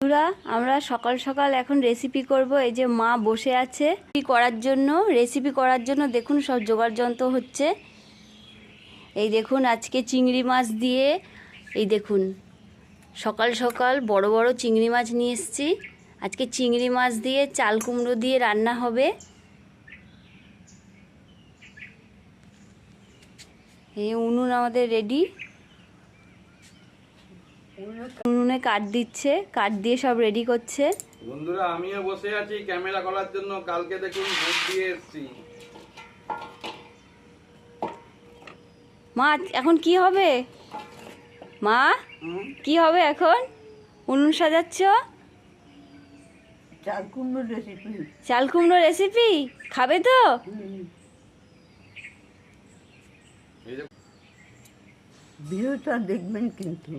বন্ধুরা, আমরা সকাল সকাল এখন রেসিপি করব। এই যে মা বসে আছে রেসিপি করার জন্য দেখুন সব জোগাড় যন্ত্র হচ্ছে। এই দেখুন আজকে চিংড়ি মাছ দিয়ে, এই দেখুন সকাল সকাল বড় বড় চিংড়ি মাছ নিয়ে এসেছি। আজকে চিংড়ি মাছ দিয়ে চাল কুমড়ো দিয়ে রান্না হবে। এই উনুন আমাদের রেডি, উনুনে কাঠ দিচ্ছে, কাঠ দিয়ে সব রেডি করছে। বন্ধুরা আমিও বসে আছি ক্যামেরা করার জন্য। কালকে দেখুন ভোট দিয়ে এসেছি। মা এখন কি হবে? মা কি হবে এখন? উনুন সাজাচ্ছ? চাল কুমড়ো রেসিপি। চাল কুমড়ো রেসিপি খাবে তো? এই যে ভিডিওটা দেখবেন কিন্তু।